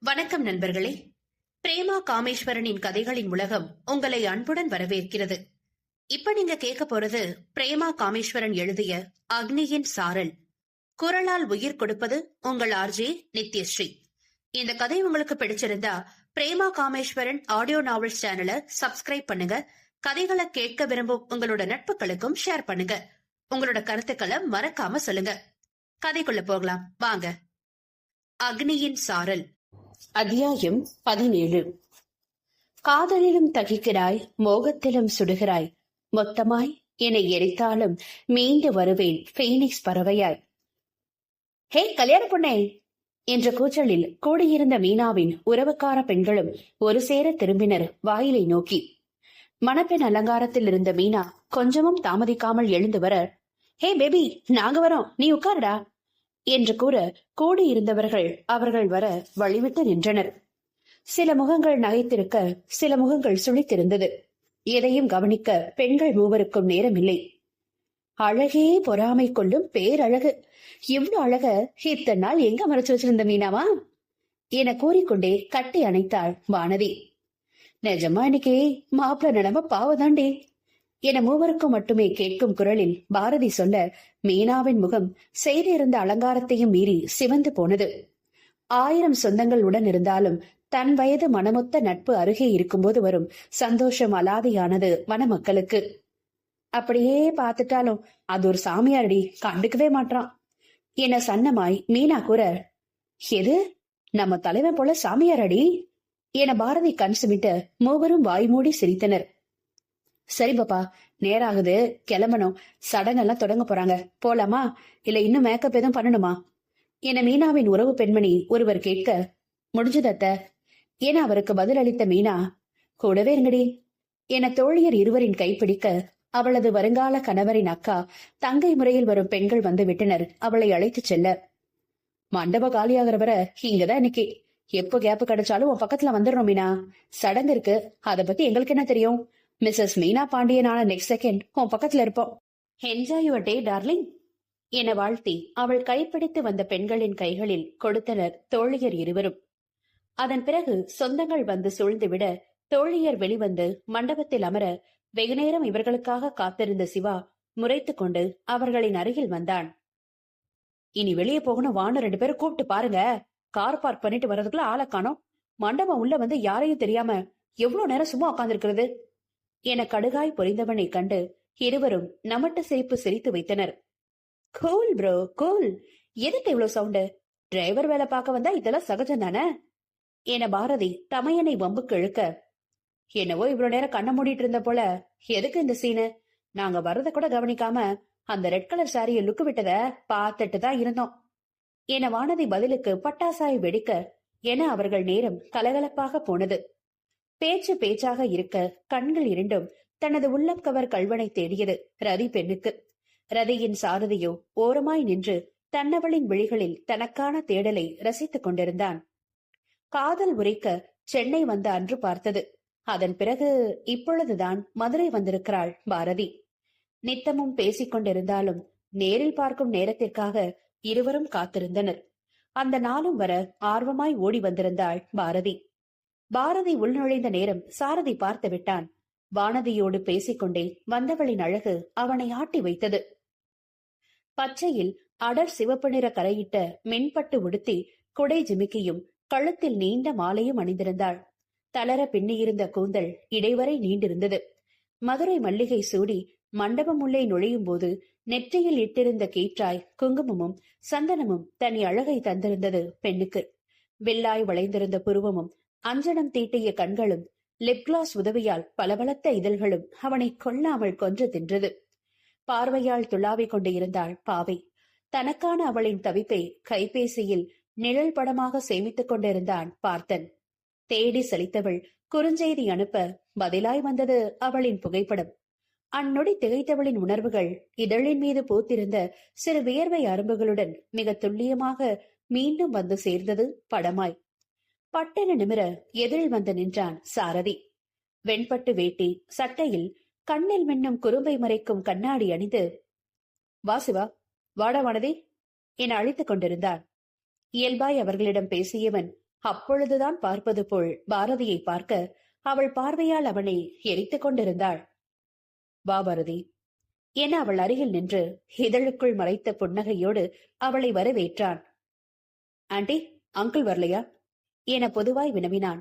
வணக்கம் நண்பர்களே. பிரேமா காமேஸ்வரனின் கதைகளின் உலகம் உங்களை அன்புடன் வரவேற்கிறது. இப்ப நீங்க கேட்க போறது பிரேமா காமேஸ்வரன் எழுதிய அக்னியின் சாரல். குரலால் உயிர் கொடுப்பது உங்கள் ஆர்ஜே நித்யஸ்ரீ. இந்த கதை உங்களுக்கு பிடிச்சிருந்தா பிரேமா காமேஸ்வரன் ஆடியோ நாவல்ஸ் சேனலை சப்ஸ்கிரைப் பண்ணுங்க. கதைகளை கேட்க விரும்பும் உங்களோட நட்புகளுக்கும் ஷேர் பண்ணுங்க. உங்களோட கருத்துக்களை மறக்காம சொல்லுங்க. கதைக்குள்ள போகலாம் வாங்க. அக்னியின் சாரல். அத்தியாயம் 17. காதலிலும் தகிக்கிறாய், மோகத்திலும் சுடுகிறாய், மொத்தமாய் என்னை எரித்தாலும் மீண்டு வருவேன் பீனிக்ஸ் பறவையாய். ஹே கல்யாண பொண்ணே என்ற கூச்சலில் கூடியிருந்த மீனாவின் உறவுக்கார பெண்களும் ஒரு சேர திரும்பினர் வாயிலை நோக்கி. மணப்பெண் அலங்காரத்தில் இருந்த மீனா கொஞ்சமும் தாமதிக்காமல் எழுந்து வர, ஹே பேபி நாங்க வரோம், நீ உட்காருடா என்று கூற கூடியிருந்தவர்கள் அவர்கள் வர வழிவிட்டு நின்றனர். சில முகங்கள் நகைத்திருக்க, சில முகங்கள் சுழித்திருந்தது. எதையும் கவனிக்க பெண்கள் மூவருக்கும் நேரமில்லை. அழகே பொறாமை கொள்ளும் பேரழகு, இவ்வளவு அழக இத்தனை நாள் எங்க மறைச்சு வச்சிருந்த மீனாவா என கூறிக்கொண்டே கட்டி அணைத்தாள் வானதி. நிஜமா இன்னைக்கு மாப்பிள்ள நடம பாவதாண்டே என மூவருக்கும் மட்டுமே கேட்கும் குரலில் பாரதி சொல்ல, மீனாவின் முகம் செய்திருந்த அலங்காரத்தையும் மீறி சிவந்து போனது. 1000 சொந்தங்கள் உடன் இருந்தாலும் தன் வயது மனமொத்த நட்பு அருகே இருக்கும்போது வரும் சந்தோஷம் அலாதியானது மணமக்களுக்கு. அப்படியே பார்த்துட்டாலும் அது ஒரு சாமியாரடி, கண்டுக்கவே மாட்டான் என சன்னமாய் மீனா கூற, எது நம்ம தலைவன் போல சாமியாரடி என பாரதி கண் சுமிட்ட மூவரும் வாய்மூடி சிரித்தனர். சரி பாப்பா, நேராகுது, கிளம்பணும், சடங்கெல்லாம் தொடங்க போறாங்க, போலாமா இல்ல இன்னும் மேக்கப் எதுவும் பண்ணணுமா என மீனாவின் உறவு பெண்மணி ஒருவர் கேட்க, முடிஞ்சதத்த என அவருக்கு பதில் அளித்த மீனா, கூடவே இருங்கடி என தோழியர் இருவரின் கைப்பிடிக்க, அவளது வருங்கால கணவரின் அக்கா தங்கை முறையில் வரும் பெண்கள் வந்து விட்டனர் அவளை அழைத்து செல்ல. மண்டபம் காலியாகிற வர இங்கதான் இன்னைக்கு, எப்போ கேப்பு கிடைச்சாலும் உன் பக்கத்துல வந்துடுறோம் மீனா, சடங்கு இருக்கு, அதை பத்தி எங்களுக்கு என்ன தெரியும், மிஸ்ஸஸ் மீனா பாண்டியனான நெக்ஸ்ட் செகண்ட் உன் பக்கத்துல இருப்போம், என்ஜாய் யுவர் டே டார்லிங் என வாழ்த்தி அவள் கைப்பிடித்து வந்த பெண்களின் கைகளில் கொடுத்தனர் தோழியர் இருவரும். அதன் பிறகு சொந்தங்கள் வந்து சூழ்ந்துவிட தோழியர் வெளிவந்து மண்டபத்தில் அமர வெகுநேரம் இவர்களுக்காக காத்திருந்த சிவா முறைத்து கொண்டு அவர்களின் அருகில் வந்தான். இனி வெளியே போகணும், வான 2 பேரும் கூப்பிட்டு பாருங்க, கார் பார்க் பண்ணிட்டு வர்றதுக்குள்ள ஆளை காணோம், மண்டபம் உள்ள வந்து யாரையும் தெரியாம எவ்வளவு நேரம் சும்மா உட்கார்ந்திருக்கிறது என கடுகாய் பொறிந்தவனை கண்டு இருவரும் நமட்டு சிரிப்பு சிரித்து வைத்தனர். கூல் ப்ரோ கூல், எதுக்கு இவ்வளவு சவுண்டு, டிரைவர் வேலை பார்க்க வந்தா இதெல்லாம் சகஜம் தானே என பாரதி தமையனை வம்புக்கு இழுக்க, என்னவோ இவ்வளவு நேரம் கண்ண மூடிட்டு இருந்த போல, எதுக்கு இந்த சீனு, நாங்க வர்றத கூட கவனிக்காம அந்த ரெட் கலர் சாரிய லுக்கு விட்டத பார்த்துட்டு தான் இருந்தோம் என வானதி பதிலுக்கு பட்டாசாய் வெடிக்க என அவர்கள் நேரம் கலகலப்பாக போனது. பேச்சு பேச்சாக இருக்க கண்கள் இரண்டும் தனது உள்ளம் கவர் கல்வனை தேடியது ரதி பெண்ணுக்கு. ரதியின் சாரதியோ ஓரமாய் நின்று தன்னவளின் விழிகளில் தனக்கான தேடலை ரசித்துக் கொண்டிருந்தான். காதல் உரைக்க சென்னை வந்த அன்று பார்த்தது. அதன் பிறகு இப்பொழுதுதான் மதுரை வந்திருக்கிறாள் பாரதி. நித்தமும் பேசிக் கொண்டிருந்தாலும் நேரில் பார்க்கும் நேரத்திற்காக இருவரும் காத்திருந்தனர். அந்த நாளும் வர ஆர்வமாய் ஓடி வந்திருந்தாள் பாரதி. பாரதி உள்நுழைந்த நேரம் சாரதி பார்த்து விட்டான். வானதியோடு பேசிக்கொண்டே வந்தவளின் அழகு அவனை ஆட்டி வைத்தது. பச்சையில் அடர் சிவப்பு நிற கரையிட்ட மென்பட்டு உடுத்தி குடை ஜிமிக்கியும் கழுத்தில் நீண்ட மாலையும் அணிந்திருந்தாள். தளர பின்னியிருந்த கூந்தல் இடைவரை நீண்டிருந்தது. மதுரை மல்லிகை சூடி மண்டபம் உள்ளே நுழையும் போது நெற்றியில் இட்டிருந்த கீற்றாய் குங்குமமும் சந்தனமும் தனி அழகை தந்திருந்தது பெண்ணுக்கு. வெள்ளாய் வளைந்திருந்த புருவமும் அஞ்சனம் தீட்டிய கண்களும் லிப் கிளாஸ் உதவியால் பளபளத்த இதழ்களும் அவனை கொல்லாமல் கொன்று தின்றது. பார்வையால் துளாவிக் கொண்டு இருந்தாள் பாவை. தனக்கான அவளின் தவிப்பை கைபேசியில் நிழல் படமாக சேமித்துக் கொண்டிருந்தான் பார்த்தன். தேடி சலித்தவள் குறுஞ்செய்தி அனுப்ப பதிலாய் வந்தது அவளின் புகைப்படம். அந்நொடி திகைத்தவளின் உணர்வுகள் இதழின் மீது பூத்திருந்த சிறு வியர்வை அரும்புகளுடன் மிக துல்லியமாக மீண்டும் வந்து சேர்ந்தது படமாய். பட்டென நிமிர எதிரில் வந்து நின்றான் சாரதி. வெண்பட்டு வேட்டி சட்டையில் கண்ணில் மின்னும் குறும்பை மறைக்கும் கண்ணாடி அணிந்து, வா சிவா, வாடா வானதி என அழைத்துக் கொண்டிருந்தான். இயல்பாய் அவர்களிடம் பேசியவன் அப்பொழுதுதான் பார்ப்பது போல் பாரதியை பார்க்க அவள் பார்வையால் அவனை எரித்துக் கொண்டிருந்தாள். வா பாரதி என அவள் அருகில் நின்று இதழுக்குள் மறைத்த புன்னகையோடு அவளை வரவேற்றான். ஆண்டி, அங்கிள் வரலையா என பொதுவாய் வினவினான்.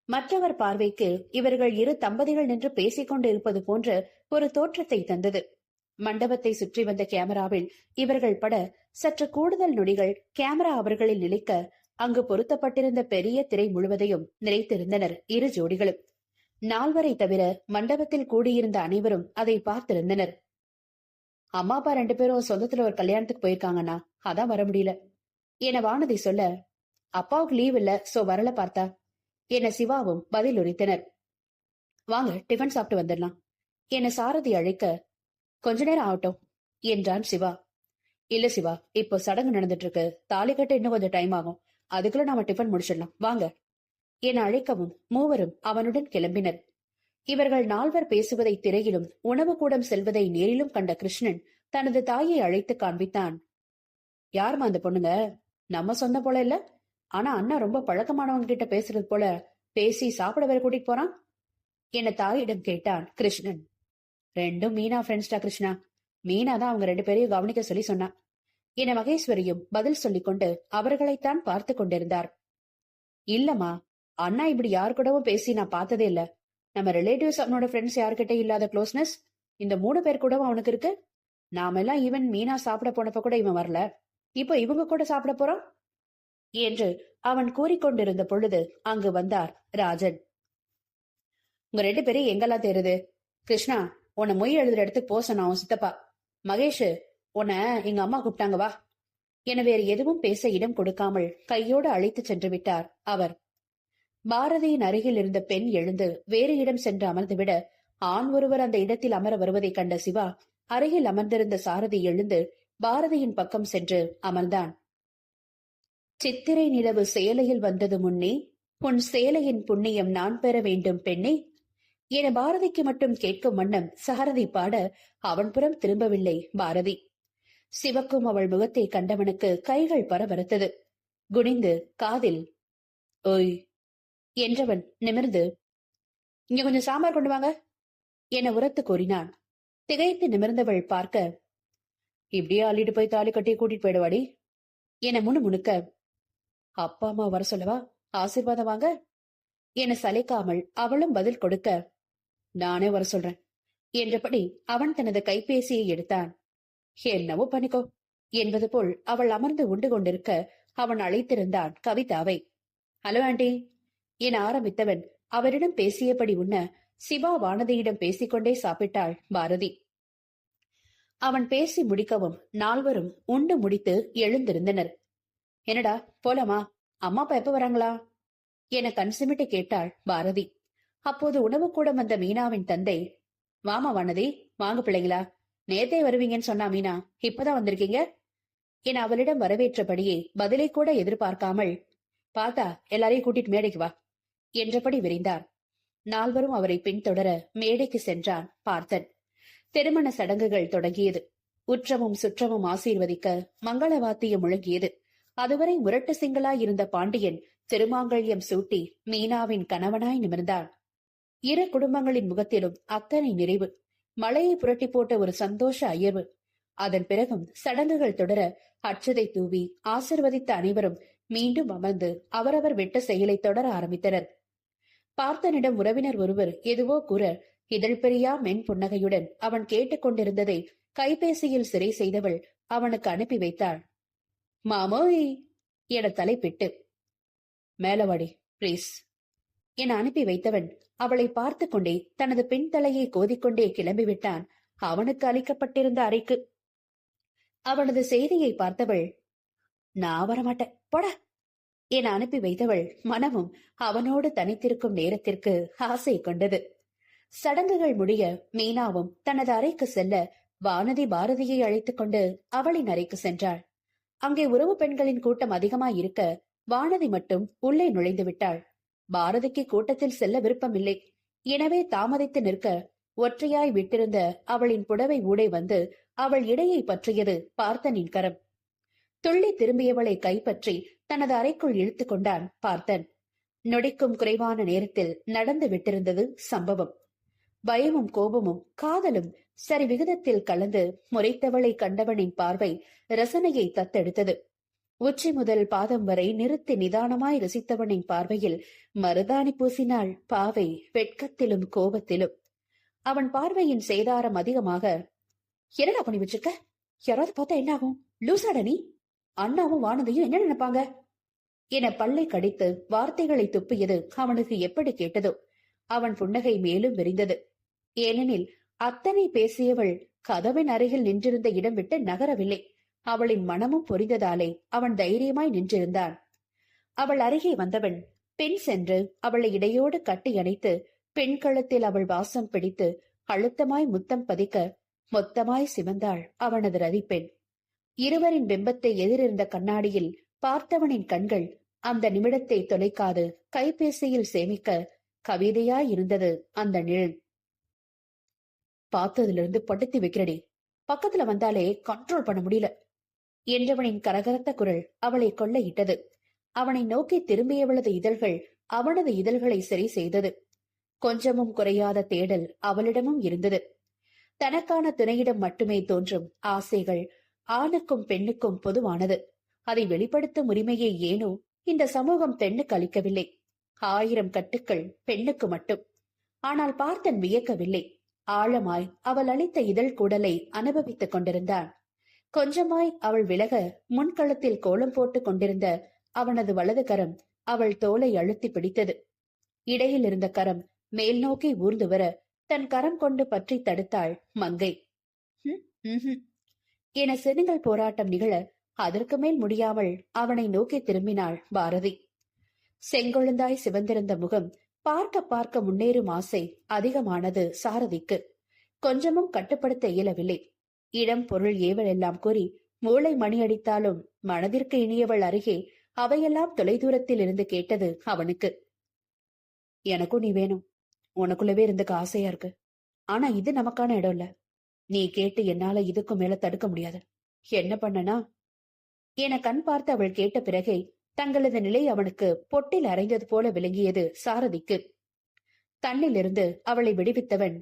மற்றவர் பார்வைக்கு இவர்கள் இரு தம்பதிகள் நின்று பேசிக் கொண்டு இருப்பது போன்ற ஒரு தோற்றத்தை தந்தது. மண்டபத்தை சுற்றி வந்த கேமராவில் இவர்கள் பட சற்று கூடுதல் நொடிகள் கேமரா அவர்களில் நிலைக்க அங்கு பொருத்தப்பட்டிருந்த பெரிய திரை முழுவதையும் நிறைத்திருந்தனர் இரு ஜோடிகளும். நால்வரை தவிர மண்டபத்தில் கூடியிருந்த அனைவரும் அதை பார்த்திருந்தனர். அம்மா அப்பா 2 பேரும் சொந்தத்துல ஒரு கல்யாணத்துக்கு போயிருக்காங்கண்ணா, அதான் வர முடியல என வானதி சொல்ல, அப்பாவுக்கு லீவ் இல்ல, சோ வரல பார்த்தா என சிவாவும் பதில் உரைத்தனர். வாங்க டிஃபன் சாப்பிட்டு வந்துடலாம் என சாரதி அழைக்க, கொஞ்ச நேரம் ஆகட்டும் என்றான் சிவா. இல்ல சிவா, இப்போ சடங்கு நடந்துட்டு இருக்கு, தாலி கட்ட இன்னும் கொஞ்சம் டைம் ஆகும், அதுக்குள்ள நாம டிஃபன் முடிச்சிடலாம் வாங்க என அழைக்கவும் மூவரும் அவனுடன் கிளம்பினர். இவர்கள் 4 பேசுவதை திரையிலும் உணவு கூடம் செல்வதை நேரிலும் கண்ட கிருஷ்ணன் தனது தாயை அழைத்து காண்பித்தான். யாருமா அந்த பொண்ணுங்க? நம்ம சொந்த போல இல்ல, ஆனா அண்ணா ரொம்ப பழக்கமானவங்க கிட்ட பேசுறது போல பேசி சாப்பிட வேற கூட்டிட்டு போறான் என தாயிடம் கேட்டான் கிருஷ்ணன். 2 மீனா ஃப்ரெண்ட்ஸ்டா கிருஷ்ணா, மீனா தான் அவங்க 2 பேரையும் கவனிக்க சொல்லி சொன்னா என மகேஸ்வரியும் பதில் சொல்லிக் கொண்டு அவர்களைத்தான் பார்த்து கொண்டிருந்தார். இல்லம்மா, அண்ணா இப்படி யாரு கூடவும் பேசி நான் பார்த்ததே இல்ல. நம்ம ரிலேட்டிவ்ஸ் அவனோட ஃப்ரெண்ட்ஸ் யாருக்கிட்ட இல்லாத க்ளோஸ்னஸ் இந்த 3 பேர் கூடவும் அவனுக்கு இருக்கு. நாம எல்லாம் ஈவன் மீனா சாப்பிட போனப்ப கூட இவன் வரல, இப்ப இவங்க கூட சாப்பிட போறான் என்று அவன் கூறிக்கொண்டிருந்த பொழுது அங்கு வந்தார் ராஜன். உங்க 2 பேரும் எங்கெல்லாம் தேருது? கிருஷ்ணா, உன்னை மொய் எழுதுற இடத்துக்கு போச நான் உன் சித்தப்பா. மகேஷ், உன்னை எங்க அம்மா கூப்பிட்டாங்க வா என வேறு எதுவும் பேச இடம் கொடுக்காமல் கையோடு அழைத்து சென்று விட்டார் அவர். பாரதியின் அருகில் இருந்த பெண் எழுந்து வேறு இடம் சென்று அமர்ந்துவிட ஆண் ஒருவர் அந்த இடத்தில் அமர வருவதை கண்ட சிவா அருகில் அமர்ந்திருந்த சாரதி எழுந்து பாரதியின் பக்கம் சென்று அமர்ந்தான். சித்திரை நிலவு சேலையில் வந்தது முன்னே, உன் சேலையின் புண்ணியம் நான் பெற வேண்டும் பெண்ணே என பாரதிக்கு மட்டும் கேட்கும் வண்ணம் சாரதி பாட அவன் புறம் திரும்பவில்லை பாரதி. சிவக்கும் அவள் முகத்தை கண்டவனுக்கு கைகள் பரபரத்தது. குனிந்து காதில் ஓய் என்றவன் நிமிர்ந்து, இங்க கொஞ்சம் சாம்பார் கொண்டு வாங்க என உரத்து கூறினான். திகைத்து நிமிர்ந்தவள் பார்க்க, இப்படியே அள்ளிட்டு போய் தாலி கட்டி கூட்டிட்டு போயிடுவாடி என முணுமுணுக்க, அப்பா அம்மா வர சொல்லவா, ஆசீர்வாதம் வாங்க என சளைக்காமல் அவளும் பதில் கொடுக்க, நானே வர சொல்றேன் என்றபடி அவன் தனது கைபேசியை எடுத்தான். என்னவோ பண்ணிக்கோ என்பது போல் அவள் அமர்ந்து உண்டு கொண்டிருக்க அவன் அழைத்திருந்தான் கவிதாவை. ஹலோ ஆண்டி என ஆரம்பித்தவன் அவரிடம் பேசியபடி உண்ண சிவா வானதியிடம் பேசிக்கொண்டே சாப்பிட்டாள் பாரதி. அவன் பேசி முடிக்கவும் 4 உண்டு முடித்து எழுந்திருந்தனர். என்னடா போலாமா, அம்மா அப்பா எப்ப வராங்களா என கண்சிமிட்டு கேட்டாள் பாரதி. அப்போது உணவு கூட வந்த மீனாவின் தந்தை, வாமா வானதி, வாங்க பிள்ளைங்களா, நேத்தே வருவீங்கன்னு சொன்னா மீனா, இப்பதான் வந்திருக்கீங்க என அவளிடம் வரவேற்றபடியே பதிலை கூட எதிர்பார்க்காமல், பார்த்தா எல்லாரையும் கூட்டிட்டு மேடைக்கு வா என்றபடி விரைந்தார். 4 அவரை பின்தொடர மேடைக்கு சென்றான் பார்த்தன். திருமண சடங்குகள் தொடங்கியது. உற்றமும் சுற்றமும் ஆசீர்வதிக்க மங்கள வாத்தியம் முழங்கியது. அதுவரை முரட்டு சிங்களாய் இருந்த பாண்டியன் திருமாங்கல்யம் சூட்டி மீனாவின் கணவனாய் நிமிர்ந்தான். இரு குடும்பங்களின் முகத்திலும் அத்தனை நிறைவு, மழையை புரட்டி போட்ட ஒரு சந்தோஷ அயர்வு. அதன் பிறகும் சடங்குகள் தொடர அச்சதை தூவி ஆசிர்வதித்த அனைவரும் மீண்டும் அமர்ந்து அவரவர் வெட்ட செயலை தொடர ஆரம்பித்தனர். பார்த்தனிடம் உறவினர் ஒருவர் எதுவோ கூற இதழ் பெரியா மென் புன்னகையுடன் அவன் கேட்டுக்கொண்டிருந்ததை கைபேசியில் சிறை செய்தவள் அவனுக்கு அனுப்பி வைத்தாள். மாமோய் என தலைப்பிட்டு, மேலவாடி பிளீஸ் என அனுப்பி வைத்தவன் அவளை பார்த்து கொண்டே தனது பின் தலையை கோதிக்கொண்டே கிளம்பிவிட்டான் அவனுக்கு அளிக்கப்பட்டிருந்த அறைக்கு. அவனது செய்தியை பார்த்தவள், நான் வரமாட்டேன் போட என அனுப்பி வைத்தவள் மனமும் அவனோடு தனித்திருக்கும் நேரத்திற்கு ஆசை கொண்டது. சடங்குகள் முடிய மீனாவும் தனது அறைக்கு செல்ல வானதி பாரதியை அழைத்துக் கொண்டு அவளின் அறைக்கு சென்றாள். அங்கே உறவு பெண்களின் கூட்டம் அதிகமாயிருக்க வானதி மட்டும் உள்ளே நுழைந்து விட்டாள். பாரதிக்கு கூட்டத்தில் செல்ல விருப்பமில்லை. எனவே தாமதித்து நிற்க ஒற்றையாய் விட்டிருந்த அவளின் புடவை ஊடே வந்து அவள் இடையை பற்றியது பார்த்தனின் கரம். துள்ளி திரும்பியவளை கைப்பற்றி தனது அறைக்குள் இழுத்துக் கொண்டான் பார்த்தன். நொடிக்கும் குறைவான நேரத்தில் நடந்து விட்டிருந்தது சம்பவம். பயமும் கோபமும் காதலும் சரி விகிதத்தில் கலந்து முறைத்தவளை கண்டவனின் பார்வை ரசனையை தத்தெடுத்தது. உச்சி முதல் பாதம் வரை நிறுத்தி நிதானமாய் ரசித்தவனின் பார்வையில் மருதாணி பூசினாள் பாவை, வெட்கத்திலும் கோபத்திலும். அவன் பார்வையின் சேதாரம் அதிகமாக, என்னடா பண்ணி வச்சிருக்க? யாராவது பார்த்தா என்ன ஆகும்? லூசாட நீ? அண்ணாவும் வானதையும் என்ன நினைப்பாங்க என பல்லை கடித்து வார்த்தைகளை துப்பியது அவனுக்கு எப்படி கேட்டதோ. அவன் புன்னகை மேலும் விரிந்தது. ஏனெனில் அத்தனை பேசியவள் கதவின் அருகில் நின்றிருந்த இடம் விட்டு நகரவில்லை. அவளின் மனமும் புரிந்ததாலே அவன் தைரியமாய் நின்றிருந்தான். அவள் அருகே வந்தவன் பின் சென்று அவளை இடையோடு கட்டி அணைத்து பெண் கழுத்தில் அவள் வாசம் பிடித்து அழுத்தமாய் முத்தம் பதிக்க மொத்தமாய் சிவந்தாள் அவனது ரதிப்பெண். இருவரின் பிம்பத்தை எதிரிருந்த கண்ணாடியில் பார்த்தவனின் கண்கள் அந்த நிமிடத்தை தொலைக்காது கைபேசியில் சேமிக்க கவிதையாய் இருந்தது அந்த நிழல். பார்த்ததுல இருந்து படுத்தி வைக்கிறடி, பக்கத்துல வந்தாலே கண்ட்ரோல் பண்ண முடியல என்றவனின் கரகரத்த குரல் அவளை கொள்ளையிட்டது. அவனை நோக்கி திரும்பியவளது இதழ்கள் அவனது இதழ்களை சரி செய்தது. கொஞ்சமும் குறையாத தேடல் அவளிடமும் இருந்தது. தனக்கான துணையிடம் மட்டுமே தோன்றும் ஆசைகள் ஆணுக்கும் பெண்ணுக்கும் பொதுவானது. அதை வெளிப்படுத்தும் உரிமையை ஏனோ இந்த சமூகம் பெண்ணுக்கு அளிக்கவில்லை. 1000 கட்டுக்கள் பெண்ணுக்கு மட்டும். ஆனால் பார்த்தன் வியக்கவில்லை. ஆழமாய் அவள் அளித்த இதழ் கூடலை அனுபவித்துக் கொண்டிருந்தான். கொஞ்சமாய் அவள் விலக முன்களத்தில் கோலம் போட்டுக் கொண்டிருந்த அவனது வலது கரம் அவள் தோலை அழுத்தி பிடித்தது. இடையில் இருந்த கரம் மேல் நோக்கி ஊர்ந்து வர தன் கரம் கொண்டு பற்றி தடுத்தாள் மங்கை. என செருங்கல் போராட்டம் நிகழ அதற்கு மேல் முடியாமல் அவனை நோக்கி திரும்பினாள் பாரதி. செங்கொழுந்தாய் சிவந்திருந்த முகம் பார்க்க பார்க்க முன்னேறும் ஆசை அதிகமானது சாரதிக்கு. கொஞ்சமும் கட்டுப்படுத்த இயலவில்லை. இடம் பொருள் ஏவல் எல்லாம் கூறி மூளை மணி அடித்தாலும் மனதிற்கு இனியவள் அருகே அவையெல்லாம் தொலைதூரத்தில் இருந்து கேட்டது அவனுக்கு. எனக்கும் நீ வேணும். உனக்குள்ளவே இருந்துக்க ஆசையா இருக்கு. ஆனா இது நமக்கான இடம் இல்ல. நீ கேட்டு என்னால இதுக்கும் மேல தடுக்க முடியாது. என்ன பண்ணனா என கண் பார்த்து அவள் கேட்ட பிறகே தங்களது நிலை அவனுக்கு பொட்டில் அரைந்தது போல விளங்கியது சாரதிக்கு. தன்னிலிருந்து அவளை விடுவித்தவன்,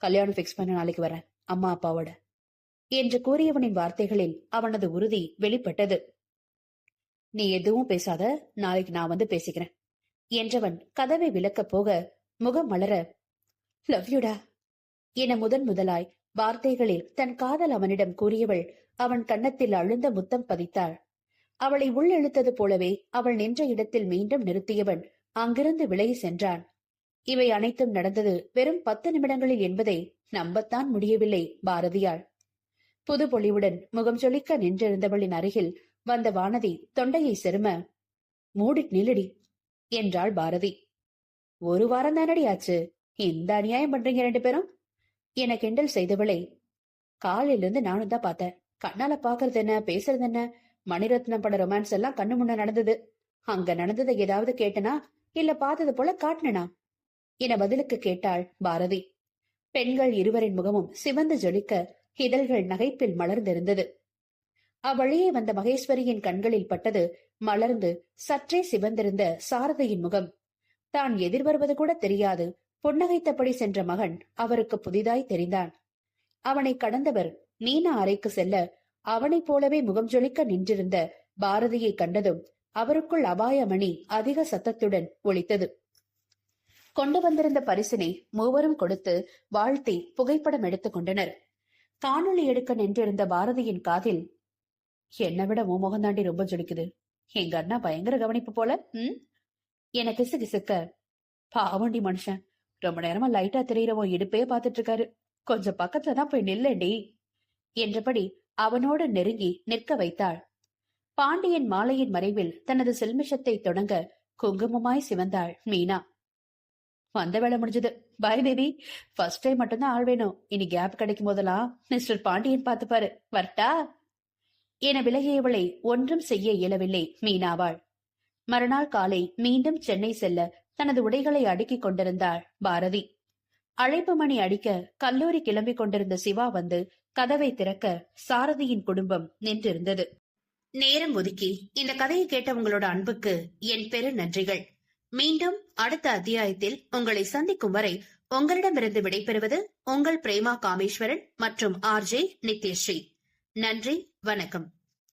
கல்யாணம் பிக்ஸ் பண்ண நாளைக்கு வரேன் அம்மா அப்பாவோட என்று கூறியவனின் வார்த்தைகளில் அவனது உறுதி வெளிப்பட்டது. நீ எதுவும் பேசாத, நாளைக்கு நான் வந்து பேசிக்கிறேன் என்றவன் கதவை விலக்கப் போக முகம் மலர, லவ் யூடா என முதலாய் வார்த்தைகளில் தன் காதல் அவனிடம் கூறியவள் அவன் கன்னத்தில் அழுந்த முத்தம் பதித்தாள். அவளை உள்ளிழுத்தது போலவே அவள் நின்ற இடத்தில் மீண்டும் நிறுத்தியவன் அங்கிருந்து விலகி சென்றான். இவை அனைத்தும் நடந்தது வெறும் 10 நிமிடங்களில் என்பதை நம்பத்தான் முடியவில்லை பாரதியாள். புது பொலிவுடன் முகம் சொலிக்க நின்றிருந்தவளின் அருகில் வந்த வானதி தொண்டையை செரும, மூடிட் நில்லடி என்றாள் பாரதி. 1 வாரம் தானடி ஆச்சு, இந்த அநியாயம் பண்றீங்க 2 பேரும் என கிண்டல் செய்தவளை, காலையிலிருந்து நானும் தான் பார்த்தேன். கண்ணால பாக்குறது என்ன, பேசுறது என்ன, மணிரத்னம் பட ரொமான்ஸ் எல்லாம் கண்ணு முன்ன நடந்தது. அங்க நடந்ததை ஏதாவது கேட்டனா இல்ல பார்த்தது போல காட்டினா என பதிலுக்கு கேட்டாள் பாரதி. பெண்கள் இருவரின் முகமும் சிவந்து ஜொலிக்க இதழ்கள் நகைப்பில் மலர்ந்திருந்தது. அவ்வழியே வந்த மகேஸ்வரியின் கண்களில் பட்டது மலர்ந்து சற்றே சிவந்திருந்த சாரதியின் முகம். தான் எதிர்வருவது கூட தெரியாது புன்னகைத்தபடி சென்ற மகன் அவருக்கு புதிதாய் தெரிந்தான். அவனை கடந்தவர் மீனா அறைக்கு செல்ல அவனைப் போலவே முகம் ஜொலிக்க நின்றிருந்த பாரதியை கண்டதும் அவருக்குள் அபாயமணி அதிக சத்தத்துடன் ஒலித்தது. கொண்டு வந்திருந்த பரிசினை மூவரும் கொடுத்து வாழ்த்தி புகைப்படம் எடுத்துக் கொண்டனர். காணொளி எடுக்க நின்றிருந்த பாரதியின் காதில், என்னை விட உன் முகந்தாண்டி ரொம்ப ஜொலிக்குது, எங்க அண்ணா பயங்கர கவனிப்பு போல என கிசு கிசுக்க, பாவண்டி மனுஷன் ரொம்ப நேரமா லைட்டா தெரியறவன் இடுப்பே பாத்துட்டு இருக்காரு, கொஞ்சம் பக்கத்துலதான் போய் நில்லண்டி என்றபடி அவனோடு நெருங்கி நிற்க வைத்தாள். பாண்டியன் மாலையின் மறைவில் தனது செல்மிஷத்தை தொடங்க குங்குமமாய் சிவந்தாள் மீனா. வந்த வேலை முடிஞ்சது, பாய் பேபி. ஃபர்ஸ்ட் டைம் மட்டும்தான் ஆள் வேணும், இனி கேப் கிடைக்கும் போதெல்லாம் மிஸ்டர் பாண்டியன் பாத்துப்பாரு, வரட்டா என விலகியவளை ஒன்றும் செய்ய இயலவில்லை மீனாவாள். மறுநாள் காலை மீண்டும் சென்னை செல்ல தனது உடைகளை அடுக்கிக் கொண்டிருந்தாள் பாரதி. அழைப்பு மணி அடிக்க கல்லூரி கிளம்பிக் கொண்டிருந்த சிவா வந்து கதவை திறக்க சாரதியின் குடும்பம் நின்றிருந்தது. நேரம் ஒதுக்கி இந்த கதையை கேட்ட உங்களோட அன்புக்கு என் பெரு நன்றிகள். மீண்டும் அடுத்த அத்தியாயத்தில் உங்களை சந்திக்கும் வரை உங்களிடமிருந்து விடைபெறுவது உங்கள் பிரேமா காமேஸ்வரன் மற்றும் RJ நித்யஸ்ரீ. நன்றி, வணக்கம்.